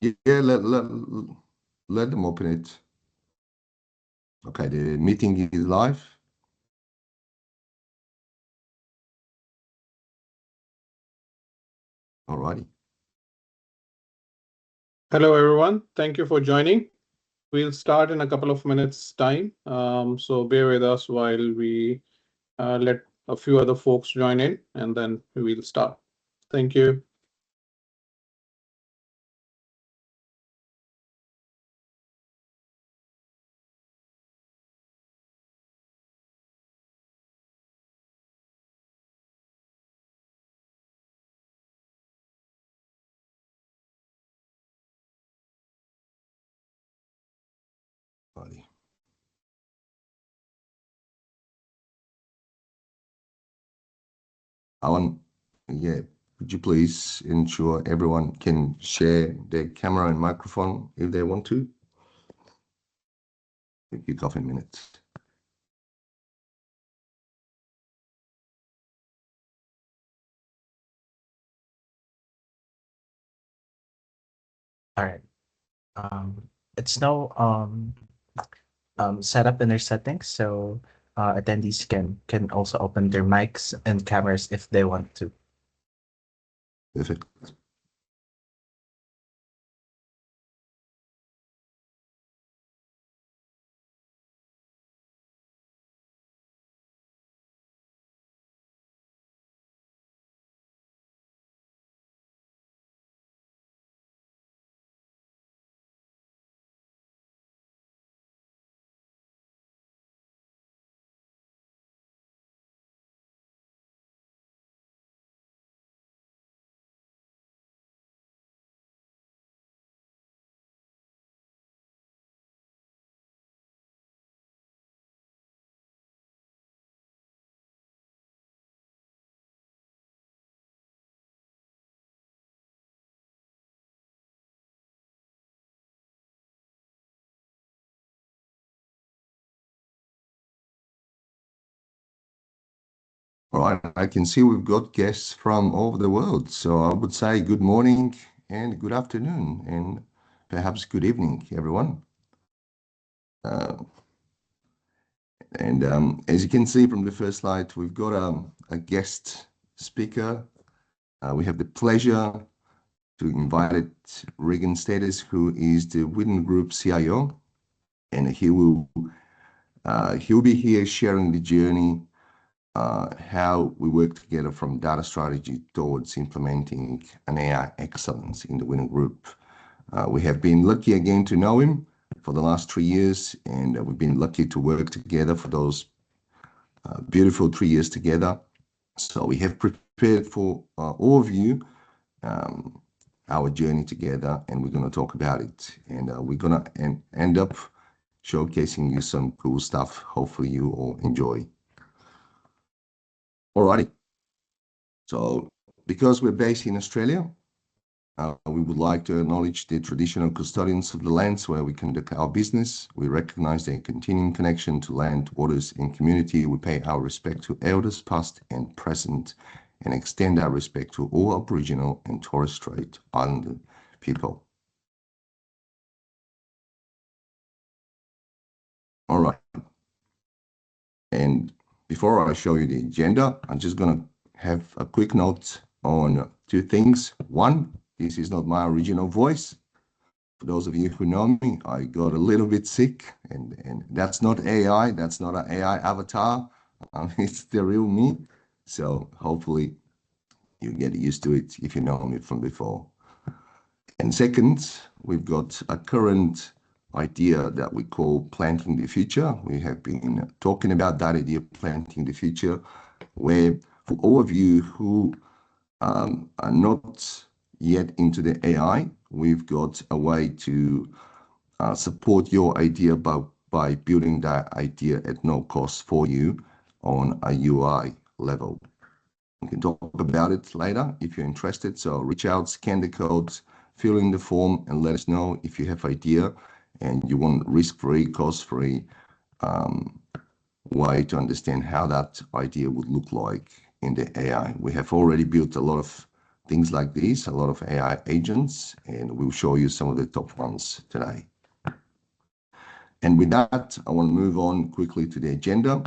Yeah, let them open it. Okay, the meeting is live. Alrighty. Hello, everyone. Thank you for joining. We'll start in a couple of minutes' time. So bear with us while we let a few other folks join in, and then we'll start. Thank you. Alrighty. Alan, yeah, would you please ensure everyone can share their camera and microphone if they want to? We'll kick off in minutes. All right. It's now set up in their settings, so attendees can also open their mics and cameras if they want to. Perfect. All right, I can see we've got guests from all over the world. So I would say good morning and good afternoon and perhaps good evening, everyone. As you can see from the first slide, we've got a guest speaker. We have the pleasure to invite Regan Stathers, who is the Widdon Group CIO, and he'll be here sharing the journey, how we work together from data strategy towards implementing an AI excellence in the Widdon Group. We have been lucky again to know him for the last 3 years, and we've been lucky to work together for those beautiful 3 years together. So we have prepared for all of you our journey together, and we're going to talk about it. And we're going to end up showcasing you some cool stuff. Hopefully you all enjoy. Alrighty. So because we're based in Australia, we would like to acknowledge the traditional custodians of the lands where we conduct our business. We recognize their continuing connection to land, waters, and community. We pay our respect to elders past and present, and extend our respect to all Aboriginal and Torres Strait Islander people. All right. And before I show you the agenda, I'm just going to have a quick note on 2 things. One, this is not my original voice. For those of you who know me, I got a little bit sick, and that's not AI. That's not an AI avatar. It's the real me. So hopefully you get used to it if you know me from before. And second, we've got a current idea that we call planting the future. We have been talking about that idea, planting the future, where for all of you who are not yet into the AI, we've got a way to support your idea by building that idea at no cost for you on a UI level. We can talk about it later if you're interested. So reach out, scan the codes, fill in the form, and let us know if you have idea and you want risk-free, cost-free way to understand how that idea would look like in the AI. We have already built a lot of things like this, a lot of AI agents, and we'll show you some of the top ones today. And with that, I want to move on quickly to the agenda.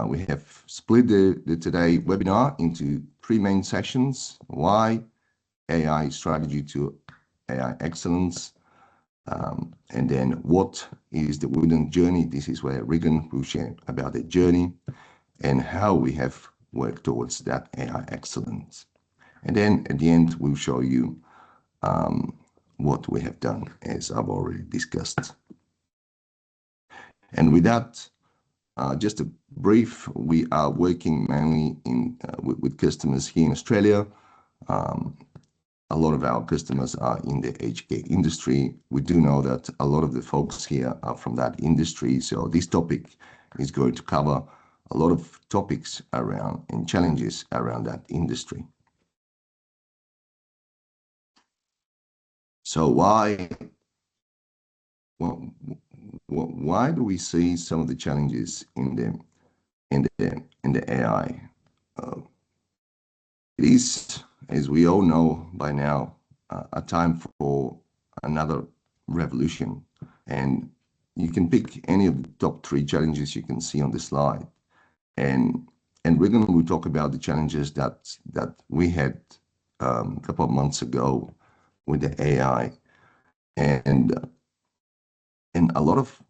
We have split the today webinar into 3 main sessions: why, AI strategy to AI excellence, and then what is the Widdon journey. This is where Regan will share about the journey and how we have worked towards that AI excellence. And then at the end, we'll show you what we have done, as I've already discussed. And with that, just a brief, we are working mainly with customers here in Australia. A lot of our customers are in the aged care industry. We do know that a lot of the folks here are from that industry. So this topic is going to cover a lot of topics around and challenges around that industry. So why do we see some of the challenges in the AI? It is, as we all know by now, a time for another revolution, and you can pick any of the top 3 challenges you can see on the slide. And Regan will talk about the challenges that we had a couple of months ago with the AI, and a lot of,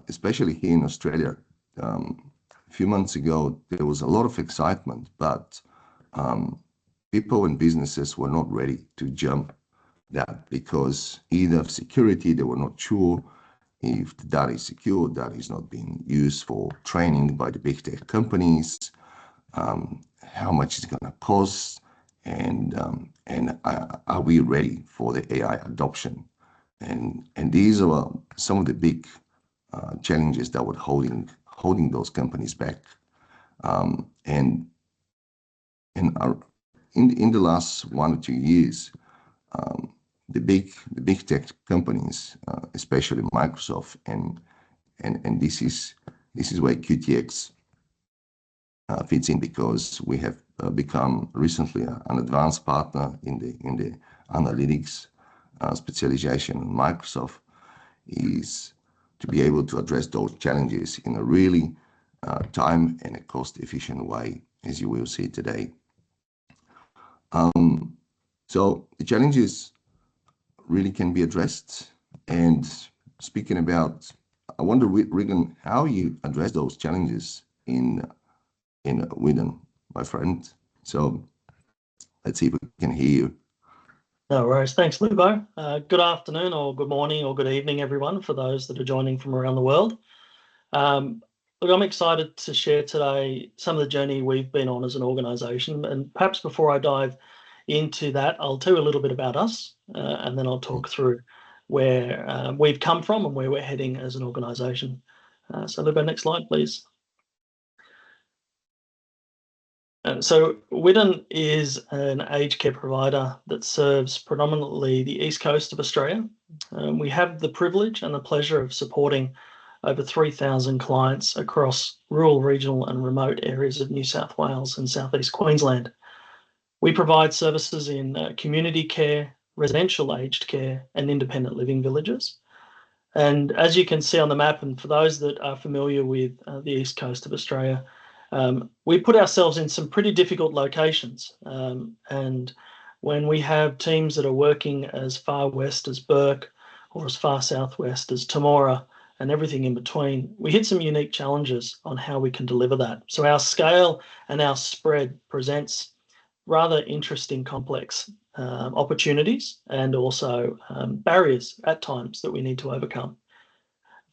especially here in Australia, a few months ago, there was a lot of excitement, but people and businesses were not ready to jump that because either of security, they were not sure if the data is secure, data is not being used for training by the big tech companies, how much it's going to cost, and are we ready for the AI adoption? And these are some of the big challenges that were holding those companies back. And in the last 1 or 2 years, the big tech companies, especially Microsoft, and this is where QTX fits in, because we have become recently an advanced partner in the analytics specialization. Microsoft is to be able to address those challenges in a really time and a cost-efficient way, as you will see today. So the challenges really can be addressed. And speaking about, I wonder, Regan, how you address those challenges in Whiddon, my friend. So let's see if we can hear you. No worries. Thanks, Lubo. Good afternoon or good morning or good evening, everyone, for those that are joining from around the world. Look, I'm excited to share today some of the journey we've been on as an organisation. And perhaps before I dive into that, I'll tell you a little bit about us, and then I'll talk through where we've come from and where we're heading as an organisation. So Lubo, next slide, please. So Widdon is an aged care provider that serves predominantly the east coast of Australia. We have the privilege and the pleasure of supporting over 3,000 clients across rural, regional and remote areas of New South Wales and southeast Queensland. We provide services in community care, residential aged care and independent living villages. And as you can see on the map, and for those that are familiar with the east coast of Australia, we put ourselves in some pretty difficult locations. And when we have teams that are working as far west as Bourke or as far southwest as Temora and everything in between, we hit some unique challenges on how we can deliver that. So our scale and our spread presents rather interesting, complex opportunities and also barriers at times that we need to overcome.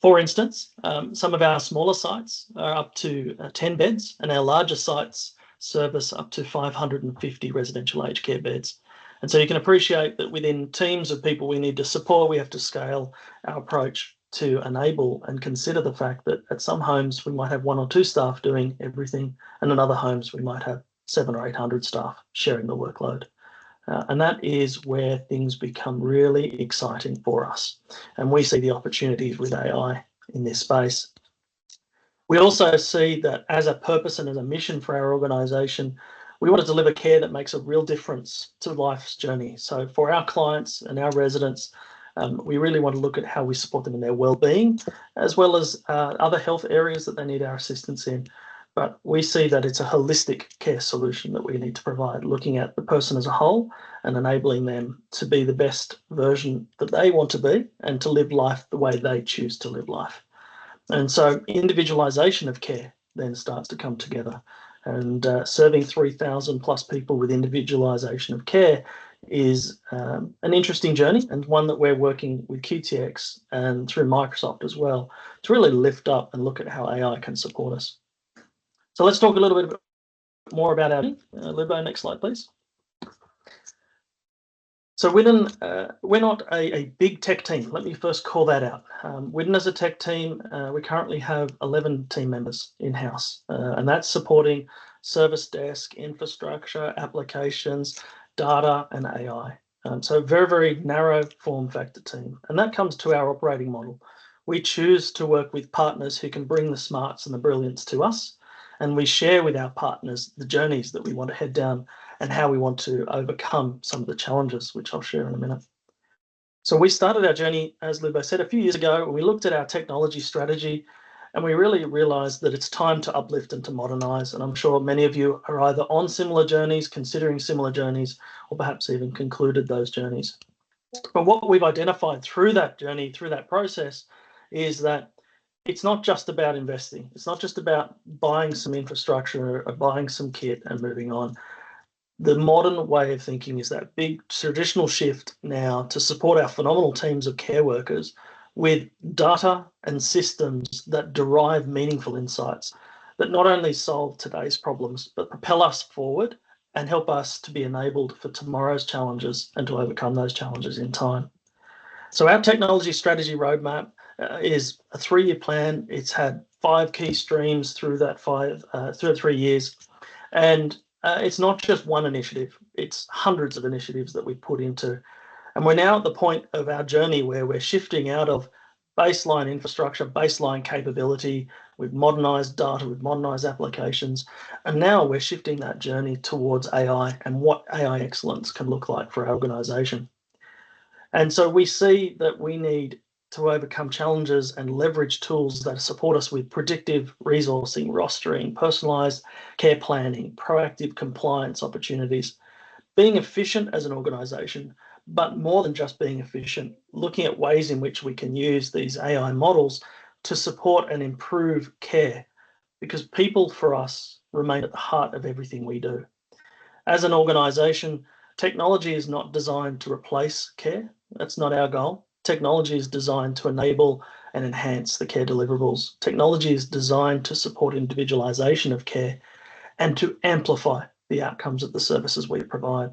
For instance, some of our smaller sites are up to 10 beds, and our larger sites service up to 550 residential aged care beds. And so you can appreciate that within teams of people we need to support, we have to scale our approach to enable and consider the fact that at some homes we might have 1 or 2 staff doing everything, and in other homes we might have 700 or 800 staff sharing the workload. And that is where things become really exciting for us. And we see the opportunities with AI in this space. We also see that as a purpose and as a mission for our organisation, we want to deliver care that makes a real difference to life's journey. So for our clients and our residents, we really want to look at how we support them in their well-being, as well as other health areas that they need our assistance in. But we see that it's a holistic care solution that we need to provide, looking at the person as a whole and enabling them to be the best version that they want to be and to live life the way they choose to live life. And so individualisation of care then starts to come together. And serving 3,000 plus people with individualisation of care is an interesting journey, and one that we're working with QTX and through Microsoft as well to really lift up and look at how AI can support us. So let's talk a little bit more about our Lubo, next slide, please. So Whiddon, we're not a big tech team. Let me first call that out. Whiddon as a tech team, we currently have 11 team members in-house, and that's supporting service desk, infrastructure, applications, data, and AI. So very, very narrow form factor team. And that comes to our operating model. We choose to work with partners who can bring the smarts and the brilliance to us, and we share with our partners the journeys that we want to head down and how we want to overcome some of the challenges, which I'll share in a minute. So we started our journey, as Lubo said, a few years ago, and we looked at our technology strategy, and we really realised that it's time to uplift and to modernise. And I'm sure many of you are either on similar journeys, considering similar journeys, or perhaps even concluded those journeys. But what we've identified through that journey, through that process, is that it's not just about investing. It's not just about buying some infrastructure or buying some kit and moving on. The modern way of thinking is that big traditional shift now to support our phenomenal teams of care workers with data and systems that derive meaningful insights that not only solve today's problems, but propel us forward and help us to be enabled for tomorrow's challenges and to overcome those challenges in time. So our technology strategy roadmap is a 3-year plan. It's had 5 key streams through that 3 years. And it's not just one initiative, it's hundreds of initiatives that we put into. And we're now at the point of our journey where we're shifting out of baseline infrastructure, baseline capability, we've modernised data, we've modernised applications, and now we're shifting that journey towards AI and what AI excellence can look like for our organisation. And so we see that we need to overcome challenges and leverage tools that support us with predictive resourcing, rostering, personalised care planning, proactive compliance opportunities, being efficient as an organisation, but more than just being efficient, looking at ways in which we can use these AI models to support and improve care, because people for us remain at the heart of everything we do. As an organisation, technology is not designed to replace care. That's not our goal. Technology is designed to enable and enhance the care deliverables. Technology is designed to support individualisation of care and to amplify the outcomes of the services we provide.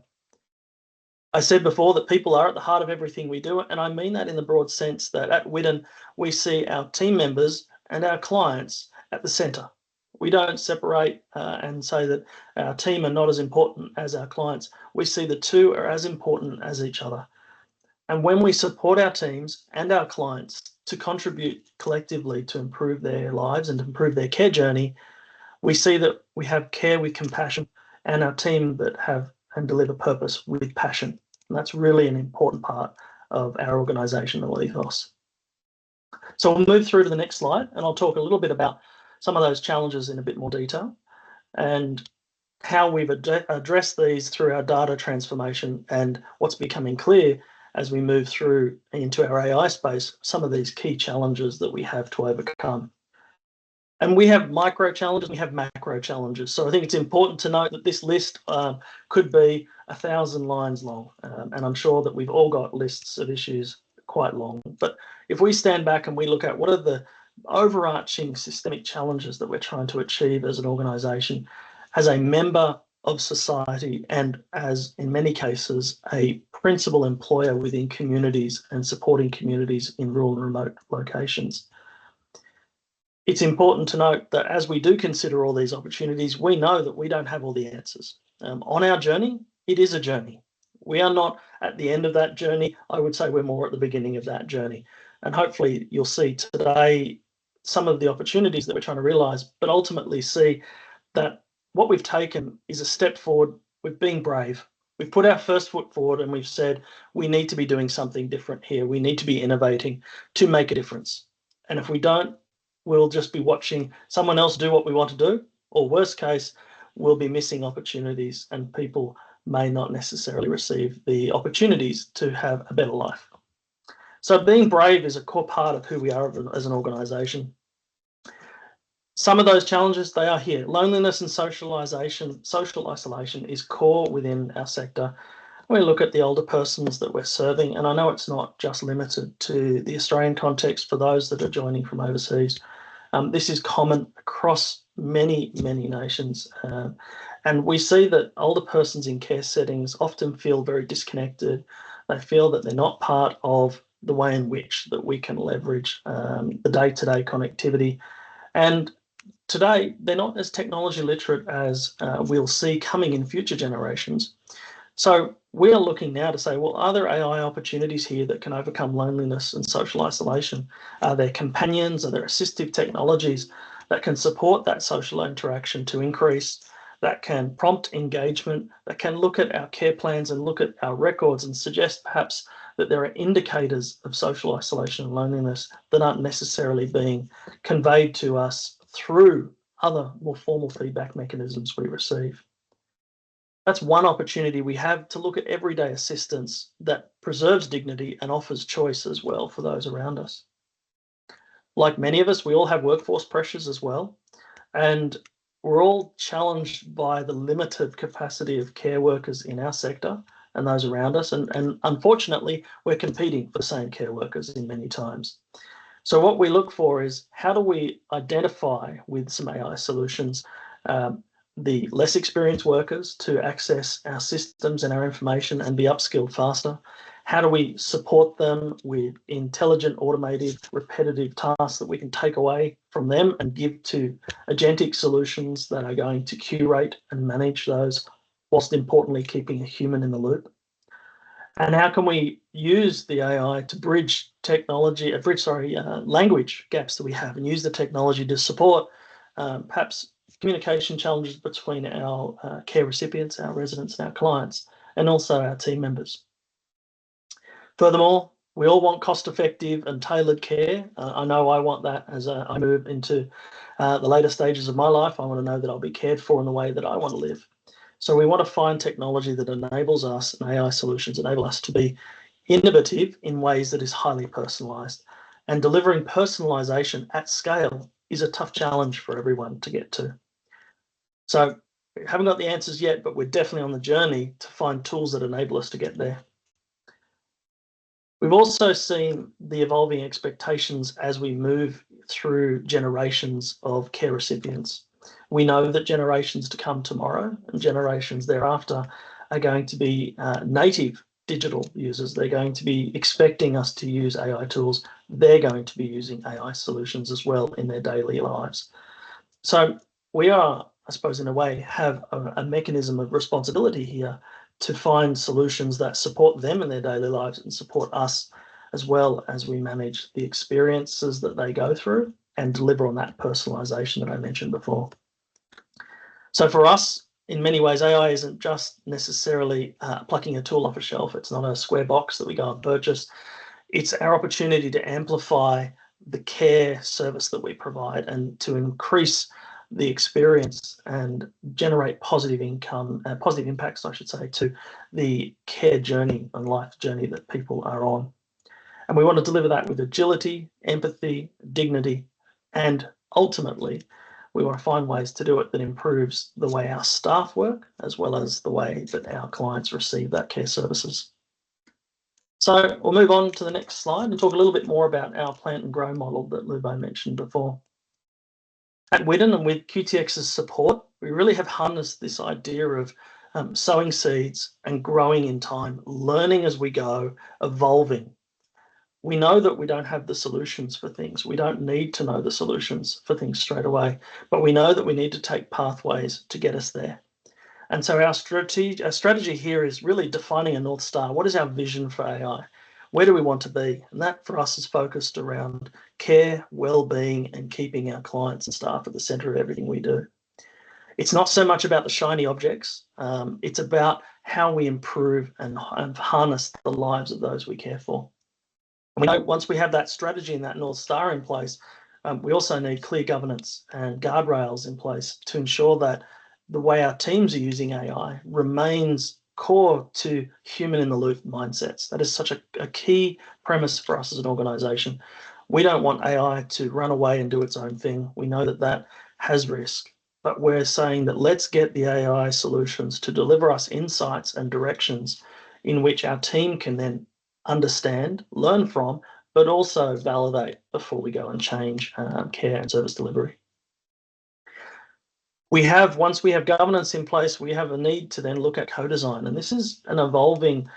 I said before that people are at the heart of everything we do, and I mean that in the broad sense that at Whiddon, we see our team members and our clients at the centre. We don't separate and say that our team are not as important as our clients. We see the two are as important as each other. And when we support our teams and our clients to contribute collectively to improve their lives and to improve their care journey, we see that we have care with compassion and our team that have and deliver purpose with passion. And that's really an important part of our organisational ethos. So we'll move through to the next slide, and I'll talk a little bit about some of those challenges in a bit more detail and how we've addressed these through our data transformation and what's becoming clear as we move through into our AI space, some of these key challenges that we have to overcome. And we have micro challenges, we have macro challenges. So I think it's important to note that this list could be 1,000 lines long. And I'm sure that we've all got lists of issues quite long. But if we stand back and we look at what are the overarching systemic challenges that we're trying to achieve as an organisation, as a member of society, and as in many cases, a principal employer within communities and supporting communities in rural and remote locations. It's important to note that as we do consider all these opportunities, we know that we don't have all the answers. On our journey, it is a journey. We are not at the end of that journey. I would say we're more at the beginning of that journey. And hopefully you'll see today some of the opportunities that we're trying to realise, but ultimately see that what we've taken is a step forward with being brave. We've put our first foot forward and we've said, we need to be doing something different here. We need to be innovating to make a difference. And if we don't, we'll just be watching someone else do what we want to do, or worst case, we'll be missing opportunities and people may not necessarily receive the opportunities to have a better life. So being brave is a core part of who we are as an organisation. Some of those challenges, they are here. Loneliness and social isolation is core within our sector. We look at the older persons that we're serving, and I know it's not just limited to the Australian context for those that are joining from overseas. This is common across many, many nations. And we see that older persons in care settings often feel very disconnected. They feel that they're not part of the way in which that we can leverage the day-to-day connectivity. And today, they're not as technology literate as we'll see coming in future generations. So we are looking now to say, well, are there AI opportunities here that can overcome loneliness and social isolation? Are there companions? Are there assistive technologies that can support that social interaction to increase, that can prompt engagement, that can look at our care plans and look at our records and suggest perhaps that there are indicators of social isolation and loneliness that aren't necessarily being conveyed to us through other more formal feedback mechanisms we receive. That's one opportunity we have to look at everyday assistance that preserves dignity and offers choice as well for those around us. Like many of us, we all have workforce pressures as well, and we're all challenged by the limited capacity of care workers in our sector and those around us, and unfortunately, we're competing for the same care workers in many times. So what we look for is, how do we identify with some AI solutions the less experienced workers to access our systems and our information and be upskilled faster? How do we support them with intelligent, automated, repetitive tasks that we can take away from them and give to agentic solutions that are going to curate and manage those, whilst importantly keeping a human in the loop? And how can we use the AI to bridge language gaps that we have, and use the technology to support perhaps communication challenges between our care recipients, our residents and our clients, and also our team members. Furthermore, we all want cost-effective and tailored care. I know I want that as I move into the later stages of my life. I want to know that I'll be cared for in the way that I want to live. So we want to find technology that enables us, and AI solutions enable us to be innovative in ways that is highly personalised. And delivering personalisation at scale is a tough challenge for everyone to get to. So we haven't got the answers yet, but we're definitely on the journey to find tools that enable us to get there. We've also seen the evolving expectations as we move through generations of care recipients. We know that generations to come tomorrow and generations thereafter are going to be native digital users. They're going to be expecting us to use AI tools. They're going to be using AI solutions as well in their daily lives. So we are, I suppose, in a way, have a mechanism of responsibility here to find solutions that support them in their daily lives and support us as well as we manage the experiences that they go through and deliver on that personalisation that I mentioned before. So for us, in many ways, AI isn't just necessarily plucking a tool off a shelf. It's not a square box that we go and purchase. It's our opportunity to amplify the care service that we provide and to increase the experience and generate positive impacts, I should say, to the care journey and life journey that people are on. And we want to deliver that with agility, empathy, dignity, and ultimately, we want to find ways to do it that improves the way our staff work, as well as the way that our clients receive that care services. So we'll move on to the next slide and talk a little bit more about our plant and grow model that Lubo mentioned before. At Whiddon, and with QTX's support, we really have harnessed this idea of sowing seeds and growing in time, learning as we go, evolving. We know that we don't have the solutions for things. We don't need to know the solutions for things straight away, but we know that we need to take pathways to get us there. And so our strategy here is really defining a North Star. What is our vision for AI? Where do we want to be? And that for us is focused around care, well-being, and keeping our clients and staff at the centre of everything we do. It's not so much about the shiny objects. It's about how we improve and harness the lives of those we care for. And we know once we have that strategy and that North Star in place, we also need clear governance and guardrails in place to ensure that the way our teams are using AI remains core to human in the loop mindsets. That is such a key premise for us as an organization. We don't want AI to run away and do its own thing. We know that that has risk, but we're saying that let's get the AI solutions to deliver us insights and directions in which our team can then understand, learn from, but also validate before we go and change care and service delivery. Once we have governance in place, we have a need to then look at co-design. And this is an evolving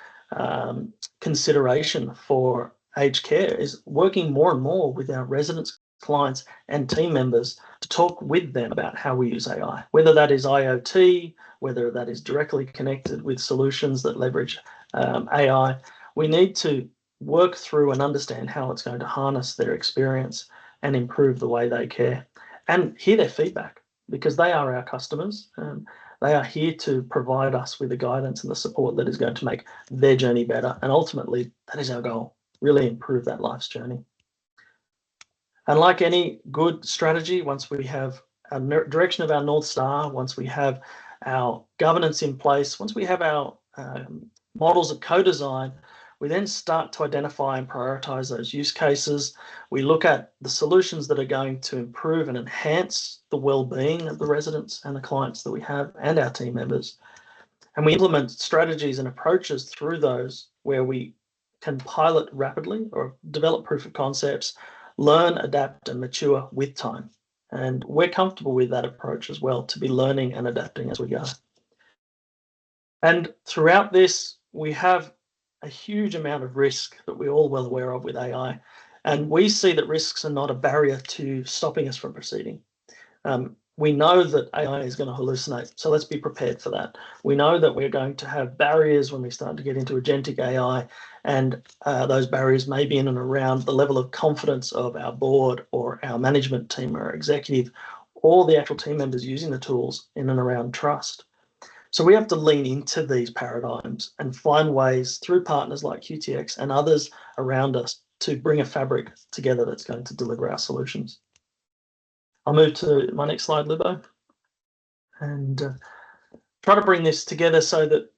consideration for aged care, is working more and more with our residents, clients, and team members to talk with them about how we use AI, whether that is IoT, whether that is directly connected with solutions that leverage AI. We need to work through and understand how it's going to harness their experience and improve the way they care, and hear their feedback, because they are our customers. They are here to provide us with the guidance and the support that is going to make their journey better. And ultimately, that is our goal, really improve that life's journey. And like any good strategy, once we have our direction of our North Star, once we have our governance in place, once we have our models of co-design, we then start to identify and prioritize those use cases. We look at the solutions that are going to improve and enhance the well-being of the residents and the clients that we have and our team members. And we implement strategies and approaches through those where we can pilot rapidly or develop proof of concepts, learn, adapt, and mature with time. And we're comfortable with that approach as well, to be learning and adapting as we go. And throughout this, we have a huge amount of risk that we're all well aware of with AI. And we see that risks are not a barrier to stopping us from proceeding. We know that AI is going to hallucinate, so let's be prepared for that. We know that we're going to have barriers when we start to get into agentic AI, and those barriers may be in and around the level of confidence of our board or our management team or executive, or the actual team members using the tools, in and around trust. So we have to lean into these paradigms and find ways through partners like QTX and others around us to bring a fabric together that's going to deliver our solutions. I'll move to my next slide, Lubo, and try to bring this together so that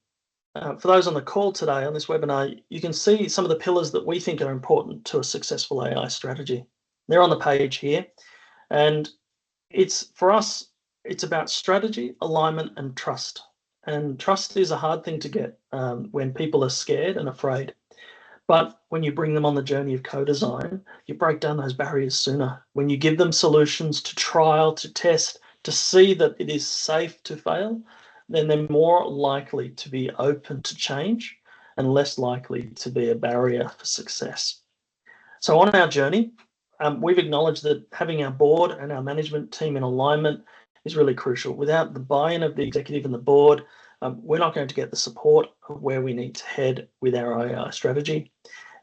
for those on the call today on this webinar, you can see some of the pillars that we think are important to a successful AI strategy. They're on the page here, and for us, it's about strategy, alignment, and trust. And trust is a hard thing to get when people are scared and afraid. But when you bring them on the journey of co-design, you break down those barriers sooner. When you give them solutions to trial, to test, to see that it is safe to fail, then they're more likely to be open to change and less likely to be a barrier for success. So on our journey, we've acknowledged that having our board and our management team in alignment is really crucial. Without the buy-in of the executive and the board, we're not going to get the support of where we need to head with our AI strategy.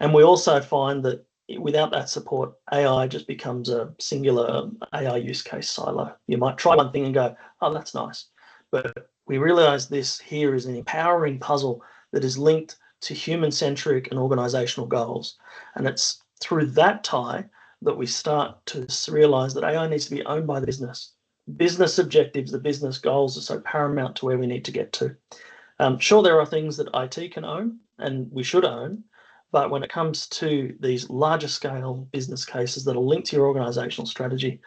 And we also find that without that support, AI just becomes a singular AI use case silo. You might try one thing and go, oh, that's nice. But we realize this here is an empowering puzzle that is linked to human-centric and organizational goals. And it's through that tie that we start to realize that AI needs to be owned by the business. Business objectives, the business goals are so paramount to where we need to get to. Sure, there are things that IT can own and we should own, but when it comes to these larger scale business cases that are linked to your organizational strategy,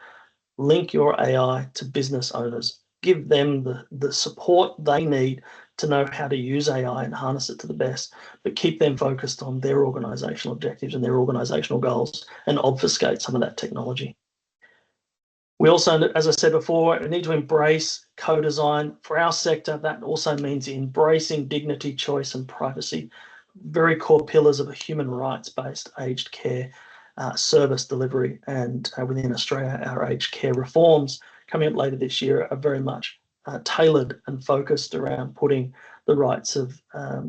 link your AI to business owners. Give them the support they need to know how to use AI and harness it to the best, but keep them focused on their organizational objectives and their organizational goals and obfuscate some of that technology. We also, as I said before, need to embrace co-design. For our sector, that also means embracing dignity, choice, and privacy, very core pillars of a human rights-based aged care service delivery. And within Australia, our aged care reforms coming up later this year are very much tailored and focused around putting the rights of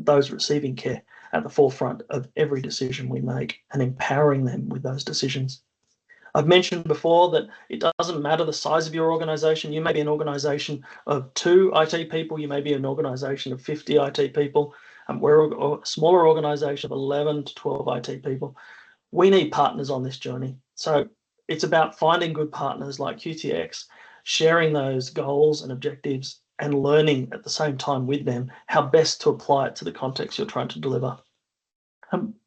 those receiving care at the forefront of every decision we make and empowering them with those decisions. I've mentioned before that it doesn't matter the size of your organization. You may be an organization of 2 IT people. You may be an organization of 50 IT people. We're a smaller organization of 11 to 12 IT people. We need partners on this journey. So it's about finding good partners like QTX, sharing those goals and objectives and learning at the same time with them how best to apply it to the context you're trying to deliver.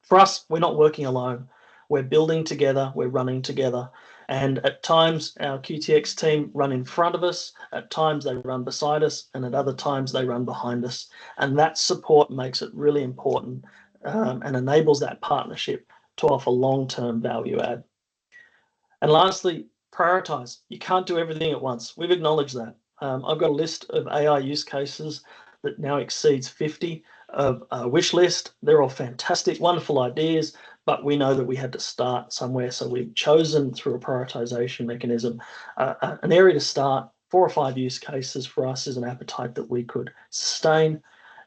For us, we're not working alone. We're building together, we're running together. And at times, our QTX team run in front of us, at times they run beside us, and at other times they run behind us. And that support makes it really important and enables that partnership to offer long-term value add. And lastly, prioritize. You can't do everything at once. We've acknowledged that. I've got a list of AI use cases that now exceeds 50 of a wish list. They're all fantastic, wonderful ideas, but we know that we had to start somewhere. So we've chosen through a prioritization mechanism, an area to start. 4 or 5 use cases for us is an appetite that we could sustain.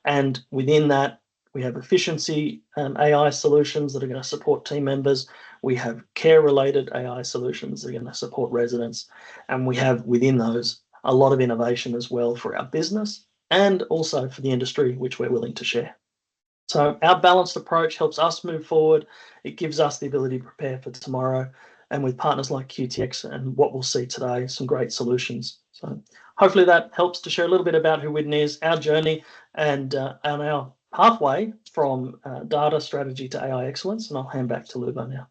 And within that, we have efficiency AI solutions that are going to support team members. We have care-related AI solutions that are going to support residents. And we have within those a lot of innovation as well for our business and also for the industry, which we're willing to share. So our balanced approach helps us move forward. It gives us the ability to prepare for tomorrow. And with partners like QTX and what we'll see today, some great solutions. So hopefully that helps to share a little bit about who Whiddon is, our journey, and our pathway from data strategy to AI excellence. And I'll hand back to Lubo now.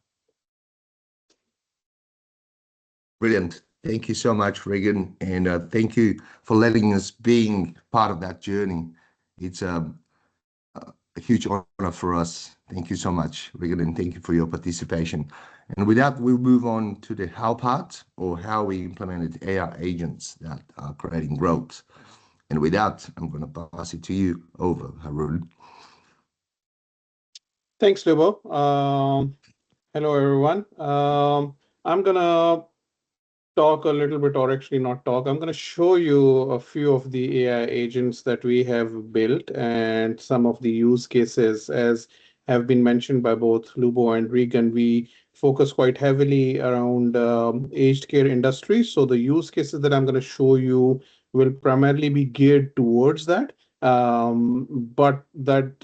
Brilliant. Thank you so much, Regan. And thank you for letting us being part of that journey. It's a huge honor for us. Thank you so much, Regan, and thank you for your participation. And with that, we'll move on to the how part, or how we implemented AI agents that are creating growth. And with that, I'm going to pass it to you over, Haroon. Thanks, Lubo. Hello, everyone. I'm going to talk a little bit, or actually not talk. I'm going to show you a few of the AI agents that we have built and some of the use cases. As have been mentioned by both Lubo and Regan, we focus quite heavily around aged care industry. So the use cases that I'm going to show you will primarily be geared towards that. But that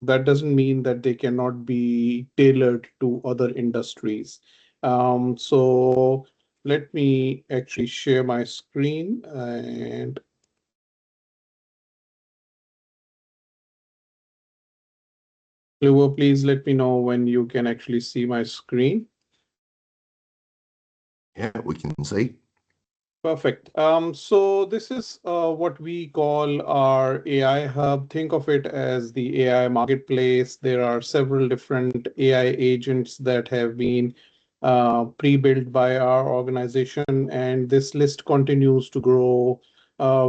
doesn't mean that they cannot be tailored to other industries. So let me actually share my screen, and Lubo, please let me know when you can actually see my screen. Yeah, we can see. Perfect. So this is what we call our AI hub. Think of it as the AI marketplace. There are several different AI agents that have been pre-built by our organization, and this list continues to grow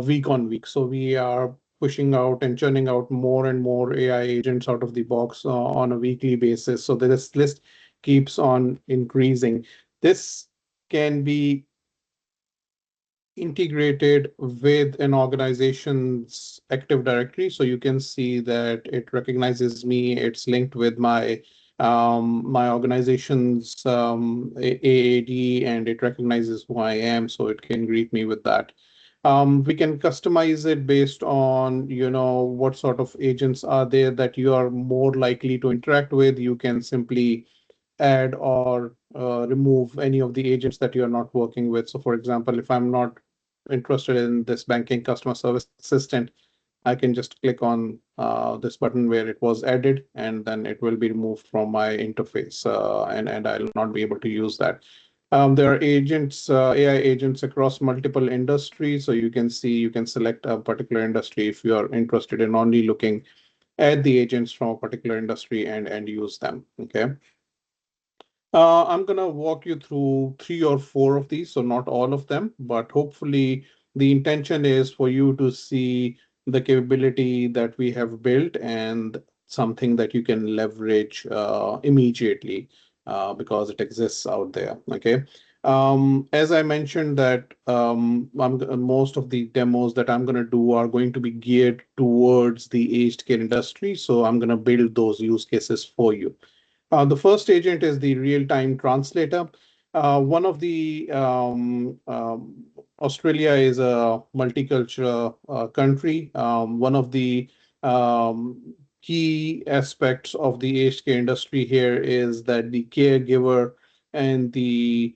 week on week. So we are pushing out and churning out more and more AI agents out of the box on a weekly basis. So this list keeps on increasing. This can be integrated with an organization's Active Directory. So you can see that it recognizes me. It's linked with my my organization's AAD, and it recognizes who I am, so it can greet me with that. We can customize it based on, you know, what sort of agents are there that you are more likely to interact with. You can simply add or remove any of the agents that you're not working with. So for example, if I'm not interested in this banking customer service assistant, I can just click on this button where it was added, and then it will be removed from my interface, and I'll not be able to use that. There are agents, AI agents across multiple industries. So you can see, you can select a particular industry if you are interested in only looking at the agents from a particular industry and use them. Okay. I'm going to walk you through 3 or 4 of these, so not all of them, but hopefully the intention is for you to see the capability that we have built and something that you can leverage immediately because it exists out there. Okay. As I mentioned that most of the demos that I'm going to do are going to be geared towards the aged care industry. So I'm going to build those use cases for you. The first agent is the real-time translator. One of the Australia is a multicultural country. One of the key aspects of the aged care industry here is that the caregiver and the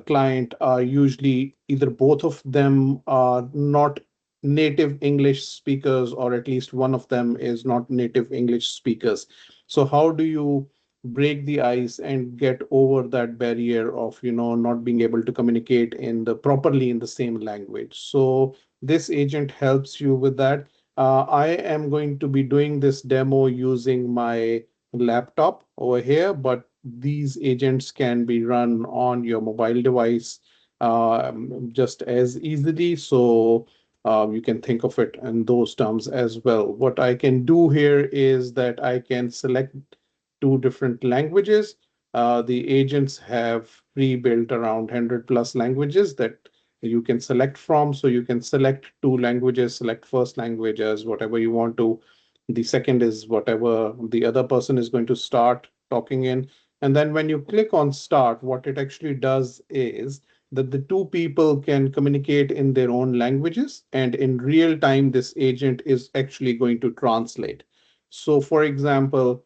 client are usually either both of them are not native English speakers, or at least one of them is not native English speakers. So how do you break the ice and get over that barrier of not being able to communicate in the properly in the same language? So this agent helps you with that. I am going to be doing this demo using my laptop over here, but these agents can be run on your mobile device just as easily. So you can think of it in those terms as well. What I can do here is that I can select two different languages. The agents have pre-built around 100 plus languages that you can select from. So you can select two languages, select first language as whatever you want to. The second is whatever the other person is going to start talking in. And then when you click on start, what it actually does is that the two people can communicate in their own languages. And in real time, this agent is actually going to translate. So for example,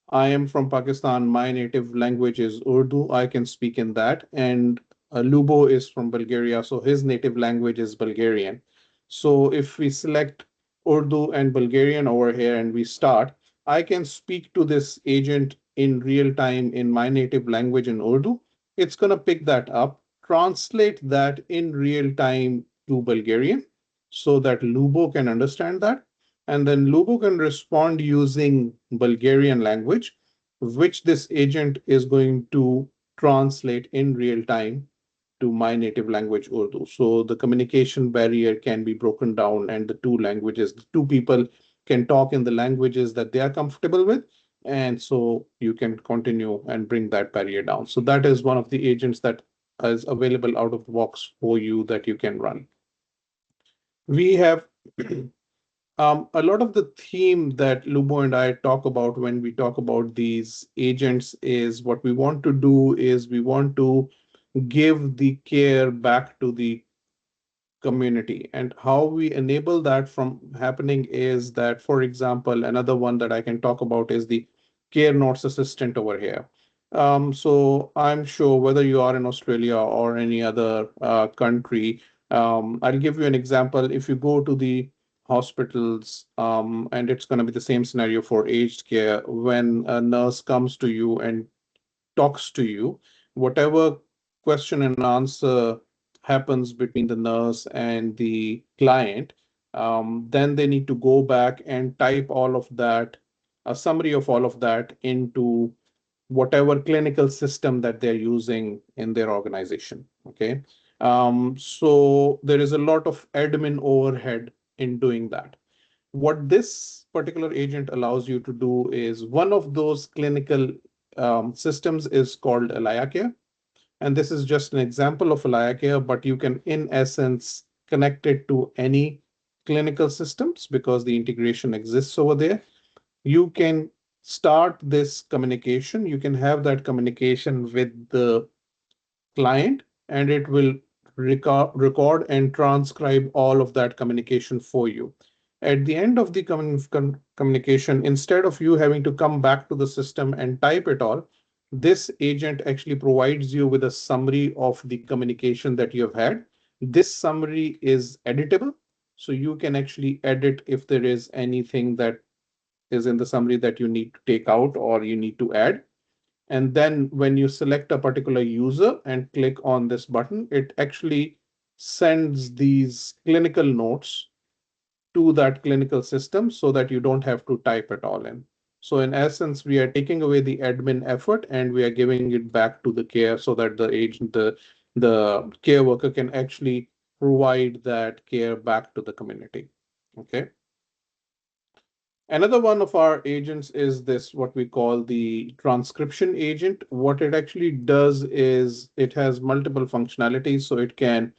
I am from Pakistan. My native language is Urdu. I can speak in that. And Lubo is from Bulgaria, so his native language is Bulgarian. So if we select Urdu and Bulgarian over here and we start, I can speak to this agent in real time in my native language in Urdu. It's going to pick that up, translate that in real time to Bulgarian so that Lubo can understand that. And then Lubo can respond using Bulgarian language, which this agent is going to translate in real time to my native language, Urdu. So the communication barrier can be broken down, and the the two people can talk in the languages that they are comfortable with. And so you can continue and bring that barrier down. So that is one of the agents that is available out of the box for you that you can run. We have a lot of the theme that Lubo and I talk about when we talk about these agents is what we want to do is we want to give the care back to the community. And how we enable that from happening is that, for example, another one that I can talk about is the care notes assistant over here. So I'm sure whether you are in Australia or any other country, I'll give you an example. If you go to the hospitals, and it's going to be the same scenario for aged care, when a nurse comes to you and talks to you, whatever question and answer happens between the nurse and the client, then they need to go back and type all of that, a summary of all of that into whatever clinical system that they're using in their organization. Okay. So there is a lot of admin overhead in doing that. What this particular agent allows you to do is one of those clinical systems is called Alaya. And this is just an example of Alaya, but you can, in essence, connect it to any clinical systems because the integration exists over there. You can start this communication. You can have that communication with the client, and it will record and transcribe all of that communication for you. At the end of the communication, instead of you having to come back to the system and type it all, this agent actually provides you with a summary of the communication that you have had. This summary is editable, so you can actually edit if there is anything that is in the summary that you need to take out or you need to add. And then when you select a particular user and click on this button, it actually sends these clinical notes to that clinical system so that you don't have to type it all in. So in essence, we are taking away the admin effort and we are giving it back to the care so that the agent, the care worker can actually provide that care back to the community. Okay. Another one of our agents is this, what we call the transcription agent. What it actually does is it has multiple functionalities, so it can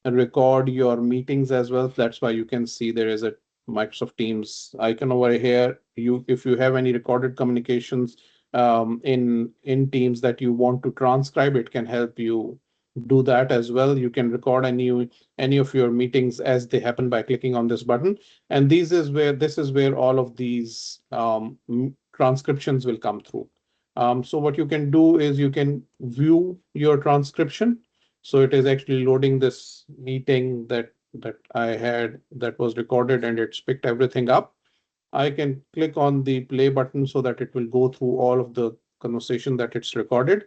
record your meetings as well. That's why you can see there is a Microsoft Teams icon over here. If you have any recorded communications, in Teams that you want to transcribe, it can help you do that as well. You can record any of your meetings as they happen by clicking on this button. And this is where all of these transcriptions will come through. So what you can do is you can view your transcription. So it is actually loading this meeting that I had that was recorded, and it's picked everything up. I can click on the play button so that it will go through all of the conversation that it's recorded.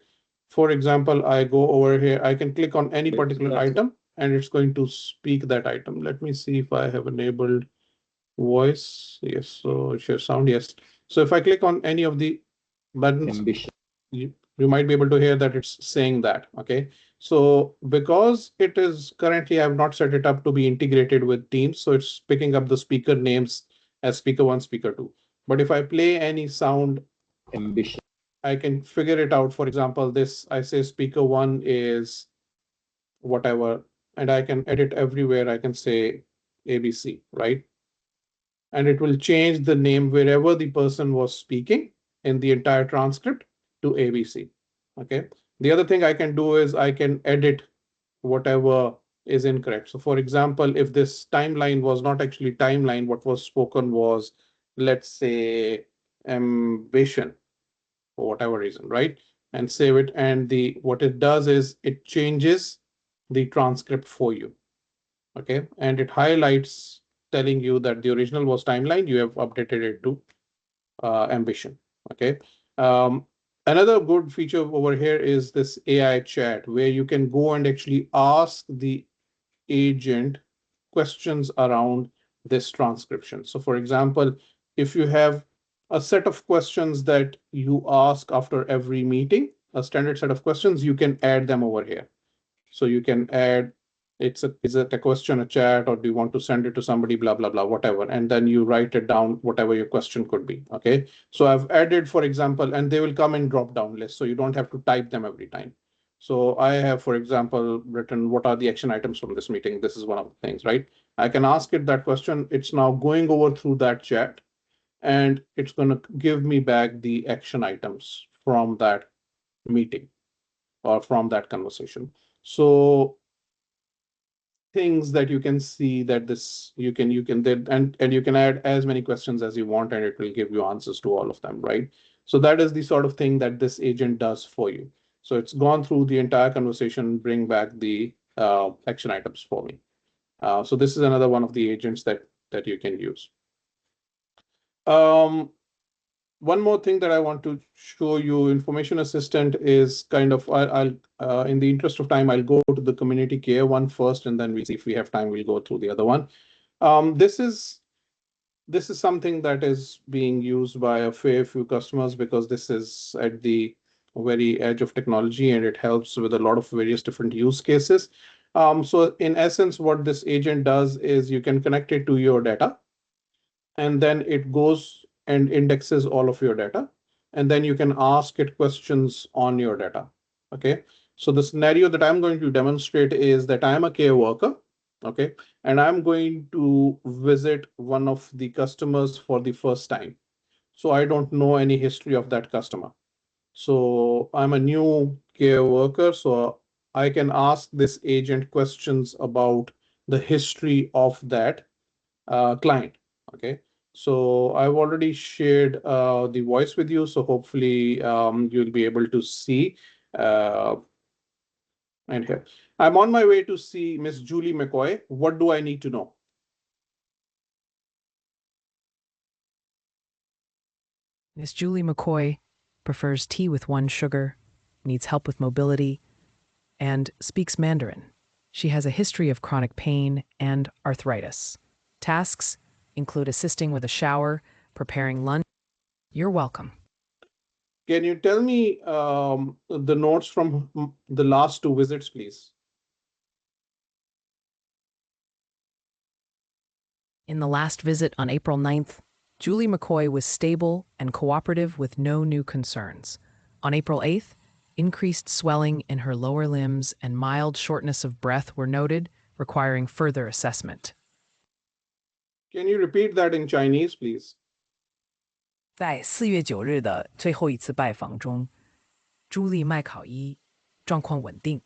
For example, I go over here, I can click on any particular item and it's going to speak that item. Let me see if I have enabled voice. Yes, so share sound, yes. So if I click on any of the buttons, you might be able to hear that it's saying that, okay? So because it is currently, I've not set it up to be integrated with Teams, so it's picking up the speaker names as speaker 1, speaker 2. But if I play any sound, I can figure it out. For example, this, I say speaker 1 is whatever, and I can edit everywhere. I can say ABC, right? And it will change the name wherever the person was speaking in the entire transcript to ABC, okay? The other thing I can do is I can edit whatever is incorrect. So for example, if this timeline was not actually timeline, what was spoken was, let's say, ambition for whatever reason, right? And save it. And what it does is it changes the transcript for you, okay? And it highlights telling you that the original was timeline, you have updated it to ambition, okay? Another good feature over here is this AI chat, where you can go and actually ask the agent questions around this transcription. So for example, if you have a set of questions that you ask after every meeting, a standard set of questions, you can add them over here. So you can add, is it a question, a chat, or do you want to send it to somebody, blah, blah, blah, whatever. And then you write it down, whatever your question could be, okay? So I've added, for example, and they will come in drop-down list, so you don't have to type them every time. So I have, for example, written, what are the action items from this meeting? This is one of the things, right? I can ask it that question. It's now going over through that chat, and it's going to give me back the action items from that meeting or from that conversation. So things that you can see that this you can and you can add as many questions as you want, and it will give you answers to all of them, right? So that is the sort of thing that this agent does for you. So it's gone through the entire conversation, bring back the action items for me. So this is another one of the agents that you can use. One more thing that I want to show you, Information Assistant is kind of, I'll in the interest of time, I'll go to the community care one first, and then we see if we have time, we'll go through the other one. This is something that is being used by a fair few customers because this is at the very edge of technology, and it helps with a lot of various different use cases. So in essence, what this agent does is you can connect it to your data, and then it goes and indexes all of your data, and then you can ask it questions on your data, okay? So the scenario that I'm going to demonstrate is that I'm a care worker, okay? And I'm going to visit one of the customers for the first time. So I don't know any history of that customer. So I'm a new care worker, so I can ask this agent questions about the history of that client, okay? So I've already shared the voice with you, so hopefully you'll be able to see. And here, I'm on my way to see Miss Julie McCoy. What do I need to know? Miss Julie McCoy prefers tea with 1 sugar, needs help with mobility, and speaks Mandarin. She has a history of chronic pain and arthritis. Tasks include assisting with a shower, preparing lunch. You're welcome. Can you tell me the notes from the last 2 visits, please? In the last visit on April 9th, Julie McCoy was stable and cooperative with no new concerns. On April 8th, increased swelling in her lower limbs and mild shortness of breath were noted, requiring further assessment. Can you repeat that in Chinese, please? 在4月9日的最后一次拜访中，朱莉麦考伊状况稳定，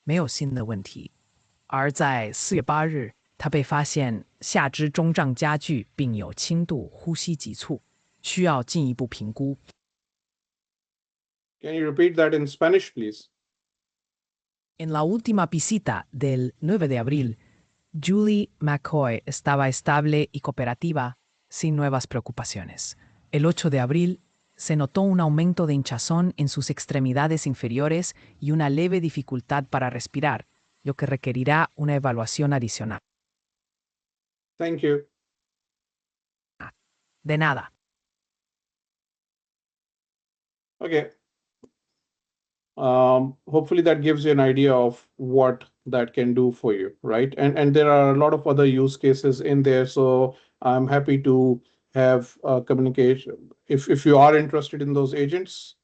没有新的问题。而在4月8日，她被发现下肢中胀加剧，并有轻度呼吸急促，需要进一步评估。Can you repeat that in Spanish, please? En la última visita del 9 de abril, Julie McCoy estaba estable y cooperativa, sin nuevas preocupaciones. El 8 de abril se notó un aumento de hinchazón en sus extremidades inferiores y una leve dificultad para respirar, lo que requerirá una evaluación adicional. Thank you. De nada. Okay. Hopefully that gives you an idea of what that can do for you, right? And there are a lot of other use cases in there. So I'm happy to have communication. If you are interested in those agents,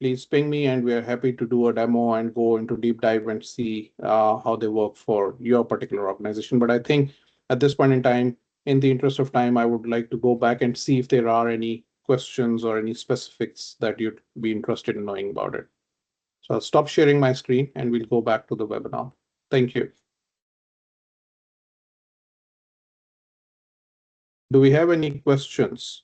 please ping me and we are happy to do a demo and go into deep dive and see how they work for your particular organization. But I think at this point in time, in the interest of time, I would like to go back and see if there are any questions or any specifics that you'd be interested in knowing about it. So I'll stop sharing my screen and we'll go back to the webinar. Thank you. Do we have any questions?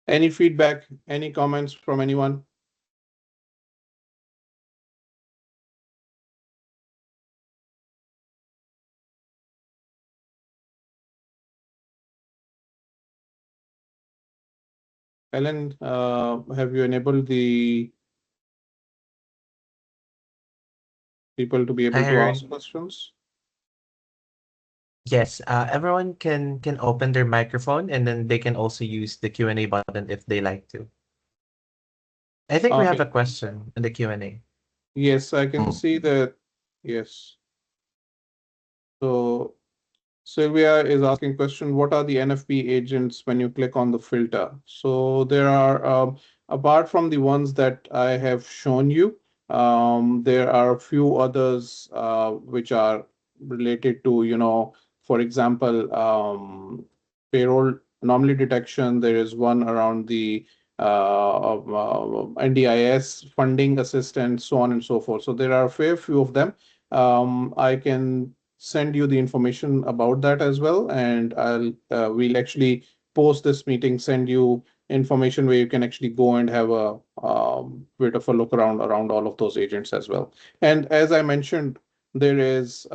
Any feedback, any comments from anyone? Ellen, have you enabled the people to be able to ask questions? Yes, everyone can open their microphone and then they can also use the Q&A button if they like to. I think we have a question in the Q&A. Yes, I can see that. Yes. So Sylvia is asking question, what are the NFP agents when you click on the filter? So there are, apart from the ones that I have shown you, there are a few others which are related to, for example, payroll anomaly detection. There is one around the NDIS funding assistance, so on and so forth. So there are a fair few of them. I can send you the information about that as well, and we'll actually post this meeting, send you information where you can actually go and have a bit of a look around all of those agents as well. And as I mentioned, there is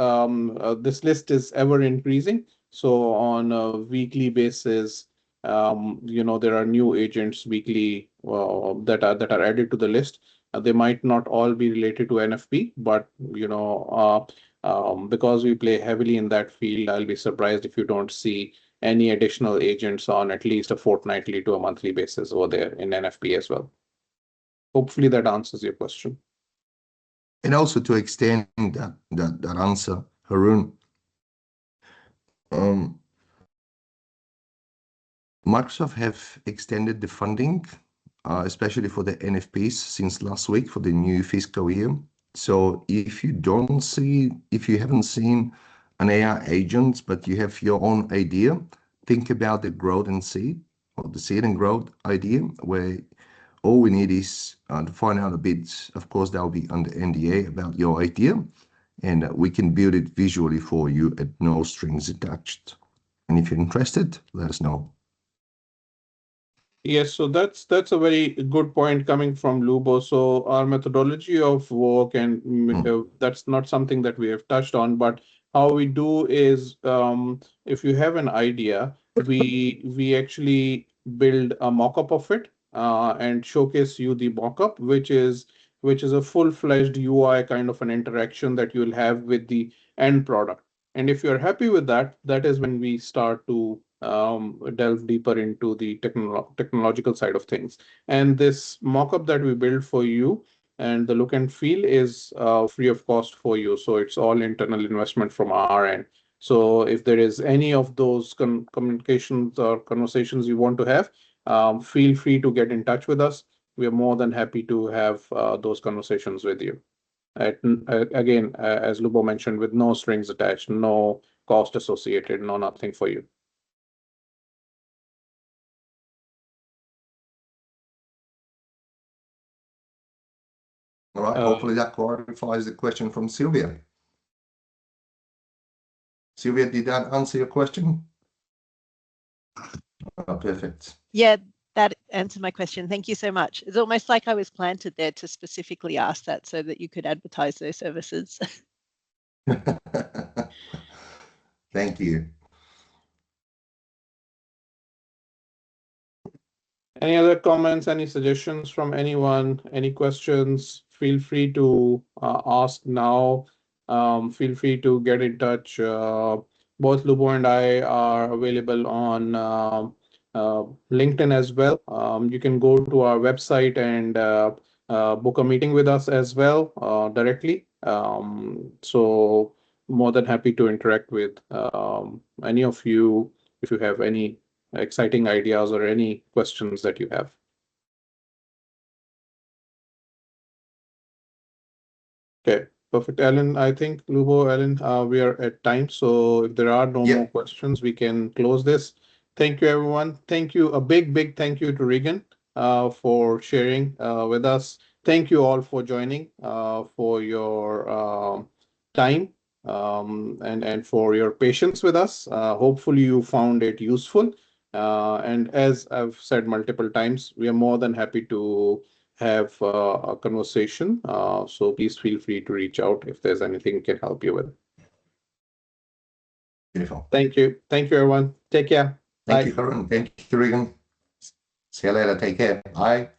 this list is ever increasing. So on a weekly basis, there are new agents weekly that are added to the list. They might not all be related to NFP, but because we play heavily in that field, I'll be surprised if you don't see any additional agents on at least a fortnightly to a monthly basis over there in NFP as well. Hopefully that answers your question. And also to extend that answer, Haroon, Microsoft have extended the funding, especially for the NFPs since last week for the new fiscal year. So if you haven't seen an AI agent, but you have your own idea, think about the growth and seed, or the seed and growth idea, where all we need is to find out a bit. Of course, that will be under NDA about your idea, and we can build it visually for you at no strings attached. And if you're interested, let us know. Yes, so that's a very good point coming from Lubo. So our methodology of work, and that's not something that we have touched on, but how we do is, if you have an idea, we actually build a mock-up of it and showcase you the mock-up, which is a full-fledged UI kind of an interaction that you'll have with the end product. And if you're happy with that, that is when we start to delve deeper into the technological side of things. And this mock-up that we build for you and the look and feel is free of cost for you. So it's all internal investment from our end. So if there is any of those communications or conversations you want to have, feel free to get in touch with us. We are more than happy to have those conversations with you. again, as Lubo mentioned, with no strings attached, no cost associated, no nothing for you. All right. Hopefully that clarifies the question from Sylvia. Sylvia, did that answer your question? Oh, perfect. Yeah, that answered my question. Thank you so much. It's almost like I was planted there to specifically ask that so that you could advertise those services. Thank you. Any other comments, any suggestions from anyone, any questions? Feel free to ask now. Feel free to get in touch. Both Lubo and I are available on LinkedIn as well. You can go to our website and book a meeting with us as well directly. So more than happy to interact with any of you if you have any exciting ideas or any questions that you have. Okay, perfect. Alan, I think Lubo, Alan, we are at time. So if there are no more questions, we can close this. Thank you, everyone. Thank you. A big thank you to Regan for sharing with us. Thank you all for joining, for your time and for your patience with us. Hopefully you found it useful. And as I've said multiple times, we are more than happy to have a conversation. So please feel free to reach out if there's anything we can help you with. Beautiful. Thank you. Thank you, everyone. Take care. Thank you, Haroon. Thank you, Regan. See you later. Take care. Bye.